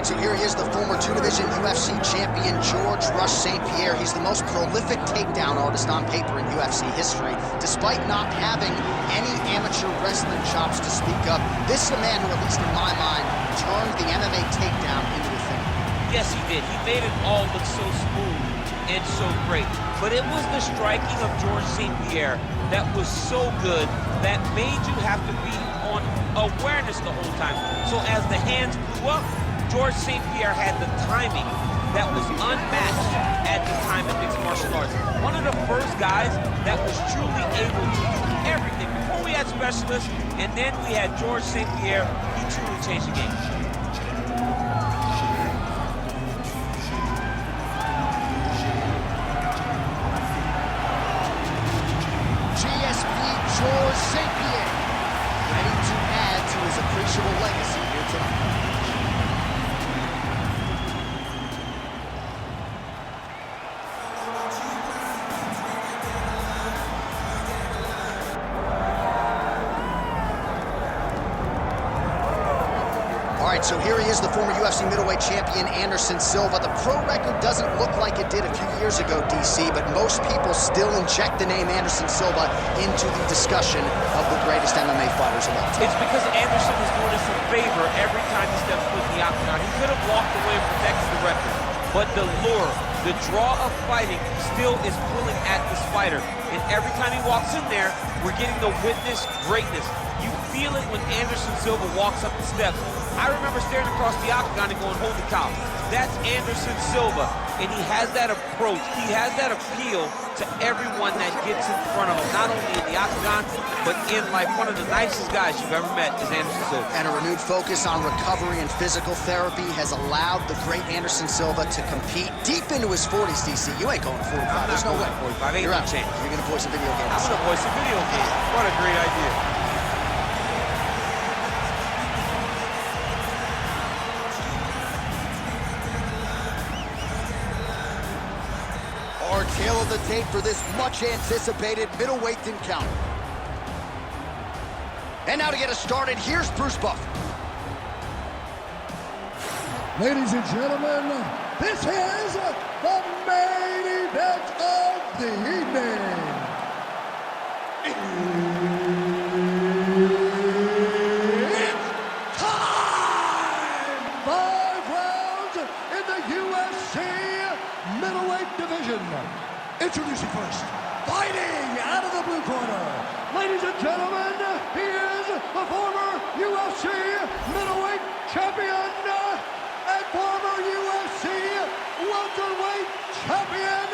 right, so here he is, the former two-division UFC champion, George "Rush" St-Pierre. He's the most prolific takedown artist on paper in UFC history. Despite not having any amateur wrestling chops to speak of, this is a man who, at least in my mind, turned the MMA takedown into a thing. Yes, he did. He made it all look so smooth and so great. But it was the striking of George St-Pierre that was so good that made you have to be on awareness the whole time. So as the hands flew up, George St-Pierre had the timing that was unmatched at the time in mixed martial arts. One of the first guys that was truly able to do everything. Before we had specialists, and then we had George St-Pierre, he truly changed the game. GSP George St-Pierre, ready to add to his appreciable legacy here tonight. All right, so here he is, the former UFC middleweight champion, Anderson Silva. The pro record doesn't look like it did a few years ago, DC, but most people still inject the name Anderson Silva into the discussion of the greatest MMA fighters of all time. It's because Anderson is doing us a favor every time he steps foot in the octagon. He could have walked away and protected the record, but the lure, the draw of fighting still is pulling at this fighter. And every time he walks in there, we're getting to witness greatness. You feel it when Anderson Silva walks up the steps. I remember staring across the octagon and going, holy cow, that's Anderson Silva. And he has that approach, he has that appeal to everyone that gets in front of him, not only in the octagon, but in life. One of the nicest guys you've ever met is Anderson Silva. And a renewed focus on recovery and physical therapy has allowed the great Anderson Silva to compete deep into his 40s, DC. You ain't going 45, there's no way. 45, You're out. You're gonna play some video games. I'm gonna play some video games. What a great idea. Our tale of the tape for this much-anticipated middleweight encounter. And now to get us started, here's Bruce Buffer. Ladies and gentlemen, this is the main event of the evening. It's time! 5 rounds in the UFC middleweight division. Introducing first, fighting out of the blue corner. Ladies and gentlemen, he is the former UFC middleweight champion and former UFC welterweight champion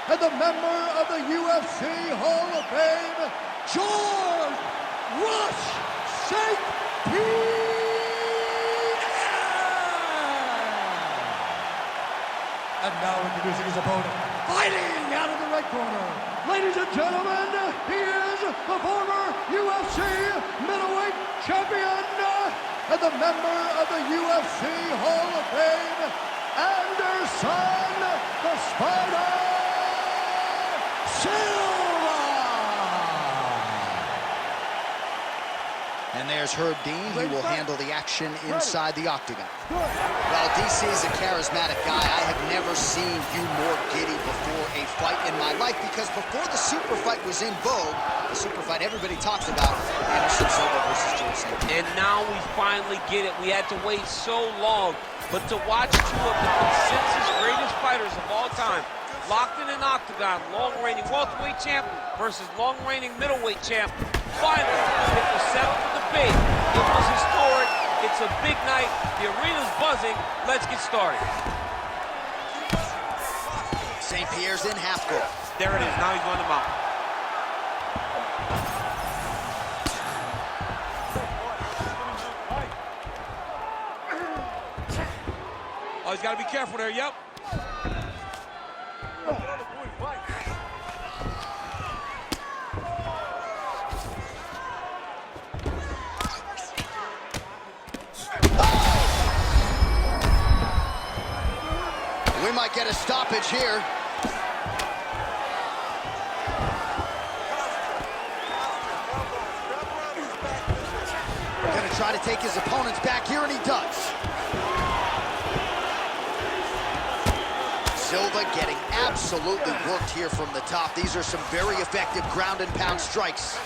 and the member of the UFC Hall of Fame, George "Rush" St-Pierre. And now introducing his opponent, fighting out of the right corner. Ladies and gentlemen, he is the former UFC middleweight champion and the member of the UFC Hall of Fame, Anderson the Spider Silva. And there's Herb Dean. He will handle the action inside the octagon. Well, DC is a charismatic guy. I have never seen you more giddy before a fight in my life, because before the super fight was in vogue, the super fight everybody talks about, Anderson Silva versus George St-Pierre. And now we finally get it. We had to wait so long, but to watch two of the consensus greatest fighters of all time locked in an octagon, long-reigning welterweight champ versus long-reigning middleweight champ. Finally, it was settled for debate. It was historic. It's a big night. The arena's buzzing. Let's get started. St-Pierre's in half guard. There it is. Now he's going to mount. Oh, he's got to be careful there. Yep. We might get a stoppage here. Gonna try to take his opponents back here, and he does. Silva getting absolutely worked here from the top. These are some very effective ground and pound strikes.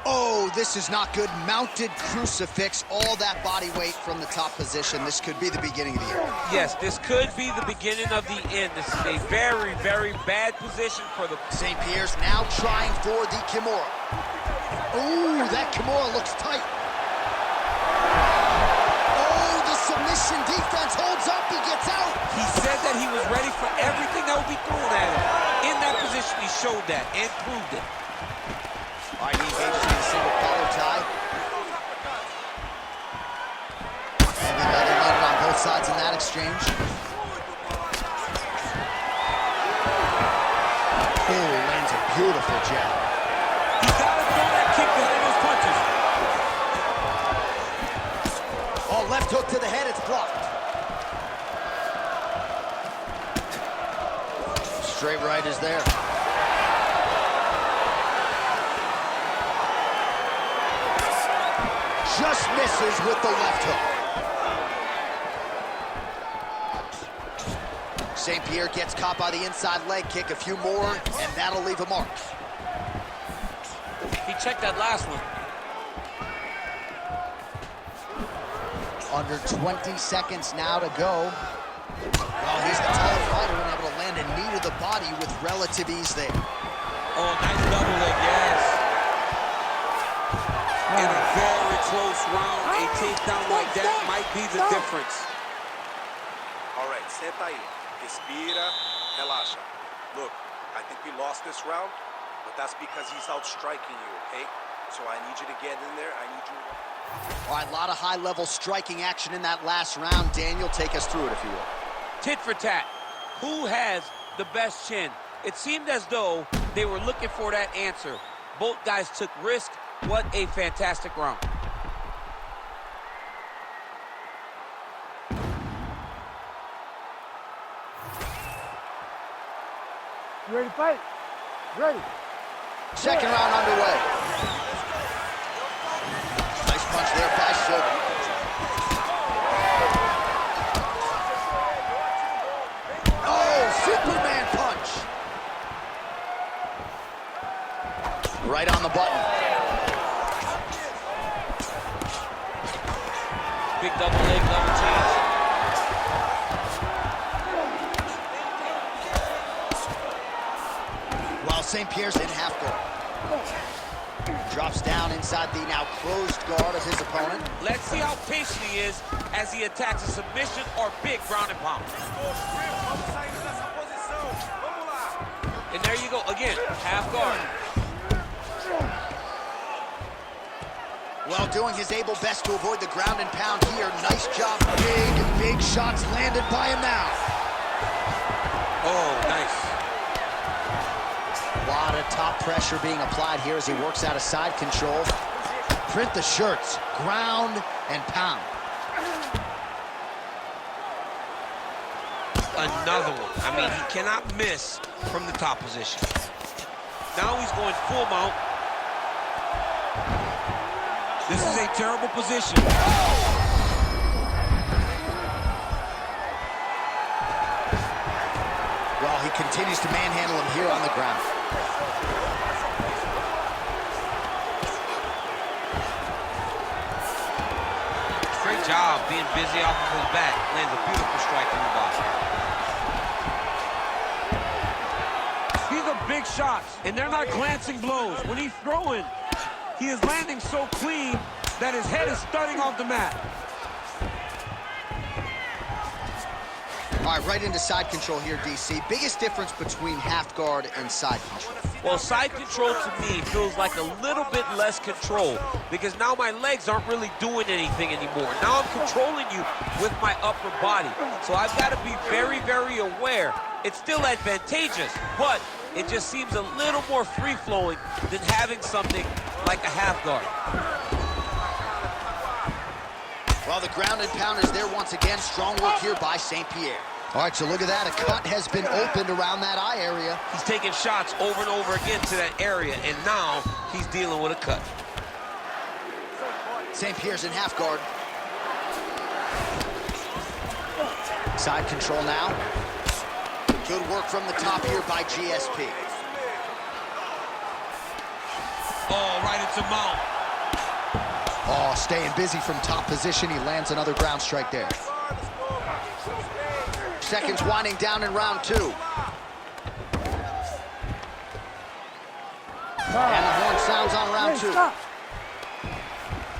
Oh, this is not good. Mounted crucifix, all that body weight from the top position. This could be the beginning of the year. Yes, this could be the beginning of the end. This is a very, very bad position for the... St-Pierre's now trying for the Kimura. Ooh, that Kimura looks tight. Oh, the submission defense holds up. He gets out. He said that he was ready for everything that would be thrown at him. In that position, he showed that and proved it. All right, he engages in a single collar tie. Heavy leather loaded on both sides in that exchange. Oh, lands a beautiful jab. He's got to throw that kick behind those punches. Oh, left hook to the head, it's blocked. Straight right is there. Just misses with the left hook. St-Pierre gets caught by the inside leg kick. A few more, and that'll leave a mark. He checked that last one. Under 20 seconds now to go. Well, he's the taller fighter and able to land a knee to the body with relative ease there. Oh, nice double leg, yes. In a very close round, a takedown like that might be the difference. All right, senta aí. Respira, relaxa. Look, I think we lost this round, but that's because he's outstriking you, okay? So I need you to get in there. I need you... All right, a lot of high-level striking action in that last round. Daniel, take us through it, if you will. Tit for tat. Who has the best chin? It seemed as though they were looking for that answer. Both guys took risk. What a fantastic round. You ready to fight? Ready. Second round underway. Nice punch there by Silva. Oh, Superman punch. Right on the button. Big double leg, double change. While St-Pierre's in half guard. Drops down inside the now closed guard of his opponent. Let's see how patient he is as he attacks a submission or big ground and pound. And there you go, again, half guard. Well, doing his able best to avoid the ground and pound here. Nice job. Big shots landed by him now. Oh, nice. A lot of top pressure being applied here as he works out of side control. Print the shirts. Ground and pound. Another one. I mean, he cannot miss from the top position. Now he's going full mount. This is a terrible position. Well, he continues to manhandle him here on the ground. Great job being busy off of his back. Lands a beautiful strike in the body. These are big shots, and they're not glancing blows. When he's throwing, he is landing so clean that his head is studding off the mat. All right, right into side control here, DC. Biggest difference between half guard and side control? Well, side control to me feels like a little bit less control because now my legs aren't really doing anything anymore. Now I'm controlling you with my upper body. So I've got to be very, very aware. It's still advantageous, but it just seems a little more free-flowing than having something like a half guard. Well, the ground and pound is there once again. Strong work here by St-Pierre. All right, so look at that. A cut has been opened around that eye area. He's taking shots over and over again to that area, and now he's dealing with a cut. St-Pierre's in half guard. Side control now. Good work from the top here by GSP. Oh, right into mount. Oh, staying busy from top position. He lands another ground strike there. Seconds winding down in round 2. And the horn sounds on round 2.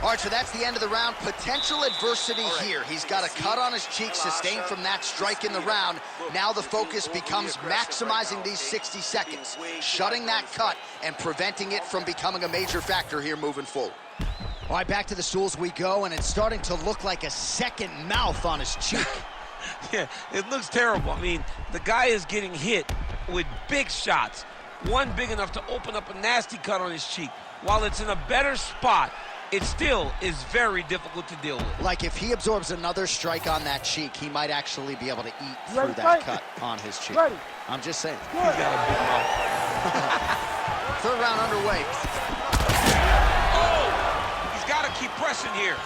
All right, so that's the end of the round. Potential adversity here. He's got a cut on his cheek sustained from that strike in the round. Now the focus becomes maximizing these 60 seconds, shutting that cut and preventing it from becoming a major factor here moving forward. All right, back to the stools we go, and it's starting to look like a second mouth on his cheek. Yeah, it looks terrible. I mean, the guy is getting hit with big shots. One big enough to open up a nasty cut on his cheek. While it's in a better spot, it still is very difficult to deal with. Like if he absorbs another strike on that cheek, he might actually be able to eat through that cut on his cheek. I'm just saying. He's got a big mouth. Third round underway. Oh, he's got to keep pressing here.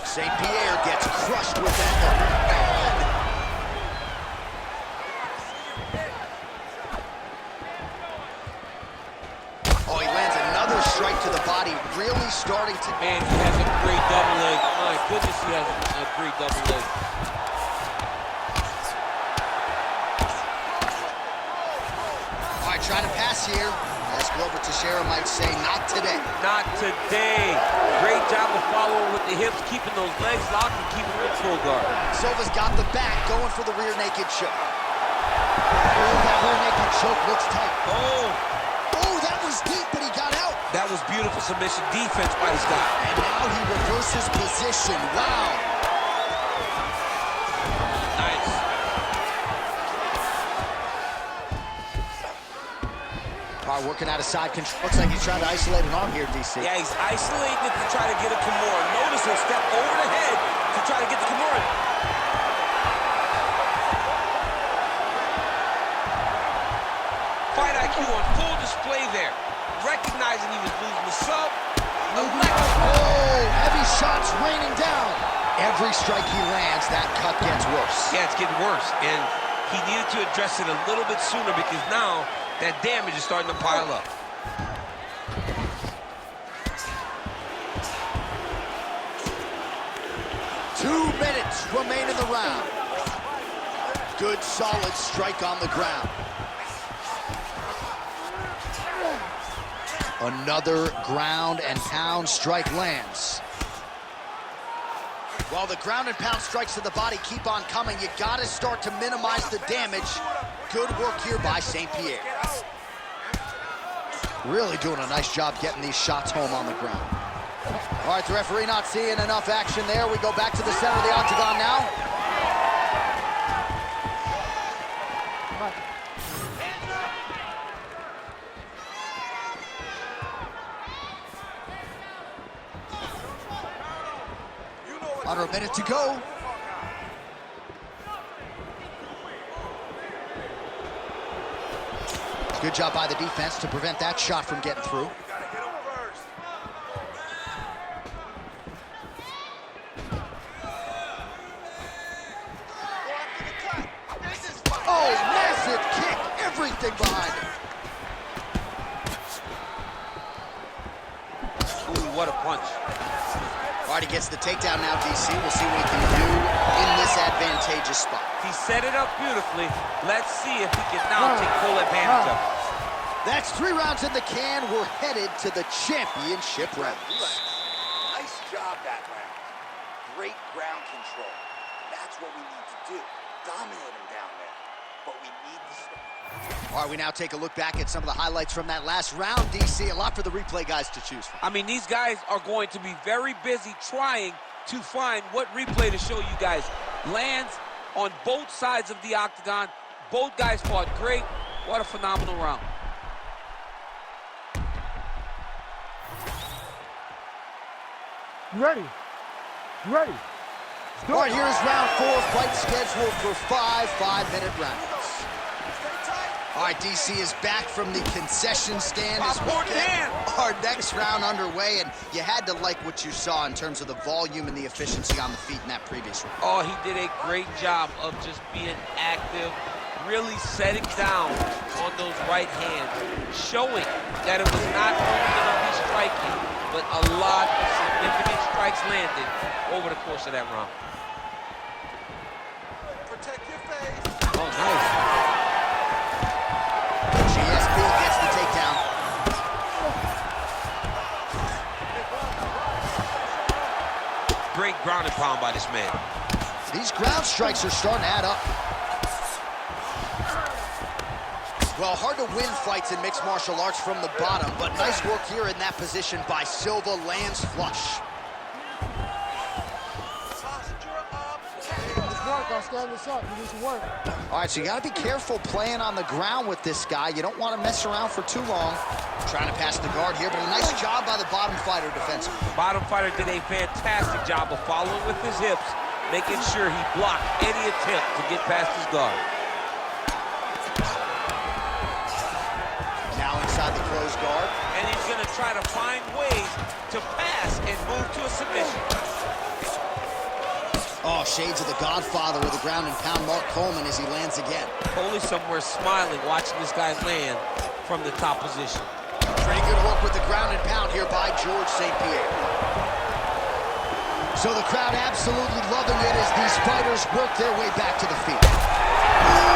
St-Pierre gets crushed with that hook. Oh, he lands another strike to the body, really starting to... Man, he has a great double leg. My goodness, he has a great double leg. All right, trying to pass here. As Glover Teixeira might say, not today. Not today. Great job of following with the hips, keeping those legs locked and keeping them in full guard. Silva's got the back, going for the rear naked choke. Oh, that rear naked choke looks tight. Oh, that was deep, but he got out. That was beautiful submission defense by this guy. And now he reverses position. Wow. Nice. All right, working out of side control. Looks like he's trying to isolate an arm here, DC. Yeah, he's isolating it to try to get a Kimura. Notice he'll step over the head to try to get the Kimura. Fight IQ on full display there. Recognizing he was losing the sub. Oh, heavy shots raining down. Every strike he lands, that cut gets worse. Yeah, it's getting worse. And he needed to address it a little bit sooner because now that damage is starting to pile up. Two minutes remain in the round. Good, solid strike on the ground. Another ground and pound strike lands. While the ground and pound strikes to the body keep on coming, you gotta start to minimize the damage. Good work here by St-Pierre. Really doing a nice job getting these shots home on the ground. All right, the referee not seeing enough action there. We go back to the center of the octagon now. Under a minute to go. Good job by the defense to prevent that shot from getting through. Oh, massive kick. Everything behind it. Ooh, what a punch. All right, he gets the takedown now, DC. We'll see what he can do in this advantageous spot. He set it up beautifully. Let's see if he can now take full advantage of it. That's 3 rounds in the can. We're headed to the championship rounds. Nice job that round. Great ground control. That's what we need to do. Dominate him down there. But we need to stop. All right, we now take a look back at some of the highlights from that last round, DC. A lot for the replay guys to choose from. I mean, these guys are going to be very busy trying to find what replay to show you guys. Lands on both sides of the octagon. Both guys fought great. What a phenomenal round. You ready? You ready? All right, here's round 4. Fight scheduled for 5 5-minute rounds. All right, DC is back from the concession stand as we Popcorn in get hand. our next round underway, and you had to like what you saw in terms of the volume and the efficiency on the feet in that previous round. Oh, he did a great job of just being active, really setting down on those right hands, showing that it was not only going to be striking, but a lot of significant strikes landed over the course of that round. Protect your face. Oh, nice. GSP gets the takedown. Great ground and pound by this man. These ground strikes are starting to add up. Well, hard to win fights in mixed martial arts from the bottom, but nice work here in that position by Silva. Lands flush. I'll stand this up. You need some work. All right, so you got to be careful playing on the ground with this guy. You don't want to mess around for too long. Trying to pass the guard here, but a nice job by the bottom fighter defensively. Bottom fighter did a fantastic job of following with his hips, making sure he blocked any attempt to get past his guard. Now inside the closed guard. And he's going to try to find ways to pass and move to a submission. Oh, shades of the Godfather with the ground and pound Mark Coleman as he lands again. Foley somewhere smiling, watching this guy land from the top position. Pretty good work with the ground and pound here by George St-Pierre. So the crowd absolutely loving it as these fighters work their way back to the feet. Ooh.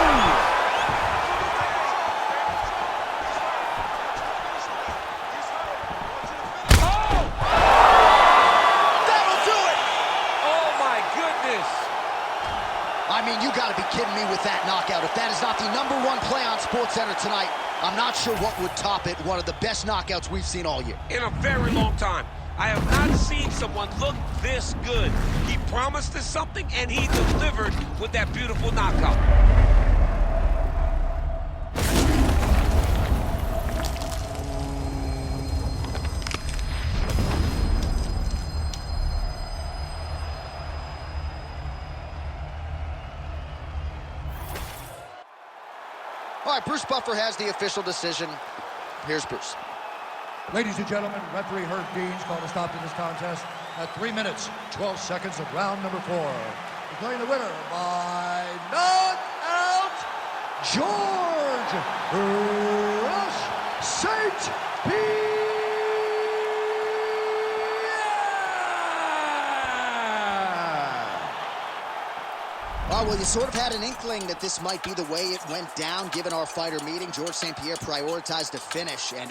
I mean, you gotta be kidding me with that knockout. If that is not the #1 play on SportsCenter tonight, I'm not sure what would top it. One of the best knockouts we've seen all year. In a very long time. I have not seen someone look this good. He promised us something, and he delivered with that beautiful knockout. All right, Bruce Buffer has the official decision. Here's Bruce. Ladies and gentlemen, referee Herb Deans called a stop to this contest at 3 minutes, 12 seconds of round number 4. Declaring the winner by knockout, George Rush St-Pierre! Well, you sort of had an inkling that this might be the way it went down, given our fighter meeting. George St-Pierre prioritized a finish, and